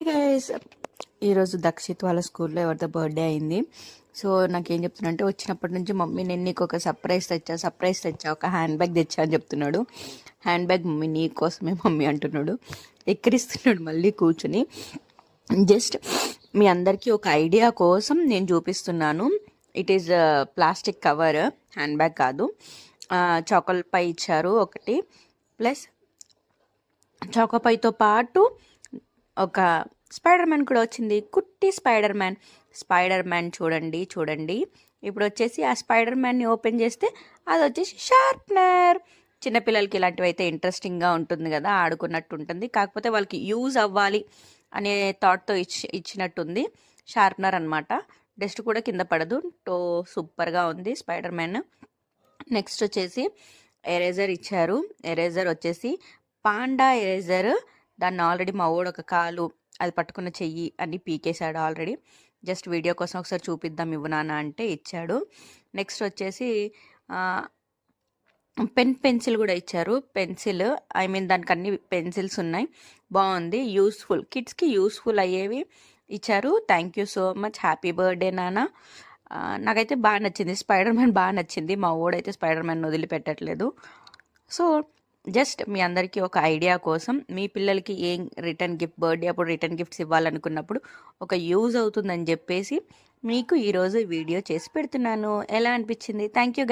Guys, ఈరోజు దక్షిత్ వాళ్ళ స్కూల్లో ఎవరిదో బర్త్డే అయింది. సో నాకేం చెప్తున్నా అంటే, వచ్చినప్పటి నుంచి మమ్మీ నేను నీకు ఒక సర్ప్రైజ్ తెచ్చా, ఒక హ్యాండ్ బ్యాగ్ తెచ్చా అని చెప్తున్నాడు. హ్యాండ్ బ్యాగ్ మమ్మీ నీ కోసమే మమ్మీ అంటున్నాడు. ఎక్కిరిస్తున్నాడు మళ్ళీ కూర్చుని. జస్ట్ మీ అందరికీ ఒక ఐడియా కోసం నేను చూపిస్తున్నాను. It is plastic cover, hand bag కాదు. చాకోపై ఇచ్చారు ఒకటి, ప్లస్ చాకోపైతో పాటు ఒక స్పైడర్ మ్యాన్ కూడా వచ్చింది. కుట్టి స్పైడర్ మ్యాన్ చూడండి. ఇప్పుడు వచ్చేసి ఆ స్పైడర్ మ్యాన్ని ఓపెన్ చేస్తే అది వచ్చేసి షార్ప్నర్. చిన్నపిల్లలకి ఇలాంటివి అయితే ఇంట్రెస్టింగ్గా ఉంటుంది కదా, ఆడుకున్నట్టు ఉంటుంది. కాకపోతే వాళ్ళకి యూజ్ అవ్వాలి అనే థాట్తో ఇచ్చినట్టుంది. షార్ప్నర్ అనమాట. డస్ట్ కూడా కింద పడదు. సూపర్గా ఉంది స్పైడర్ మ్యాన్. నెక్స్ట్ వచ్చేసి ఎరేజర్ ఇచ్చారు. ఎరేజర్ వచ్చేసి పాండా ఎరేజర్. దాన్ని ఆల్రెడీ మా ఊడు ఒక కాలు, అది పట్టుకున్న చెయ్యి అన్ని పీకేశాడు ఆల్రెడీ. జస్ట్ వీడియో కోసం ఒకసారి చూపిద్దాం ఇవ్వు నాన్న అంటే ఇచ్చాడు. నెక్స్ట్ వచ్చేసి పెన్సిల్ కూడా ఇచ్చారు. దానికి అన్ని పెన్సిల్స్ ఉన్నాయి. బాగుంది, యూస్ఫుల్, కిడ్స్కి యూస్ఫుల్ అయ్యేవి ఇచ్చారు. Thank you so much, happy birthday నాన్న. నాకైతే బాగా నచ్చింది, స్పైడర్ మ్యాన్ బాగా నచ్చింది. మా ఊడైతే స్పైడర్ మ్యాన్ వదిలిపెట్టట్లేదు. సో జస్ట్ మీ అందరికీ ఒక ఐడియా కోసం, మీ పిల్లలకి ఏం బర్త్డే అప్పుడు రిటర్న్ గిఫ్ట్స్ ఇవ్వాలనుకున్నప్పుడు ఒక యూజ్ అవుతుందని చెప్పేసి మీకు ఈరోజు వీడియో చేసి పెడుతున్నాను. ఎలా అనిపించింది? Thank you.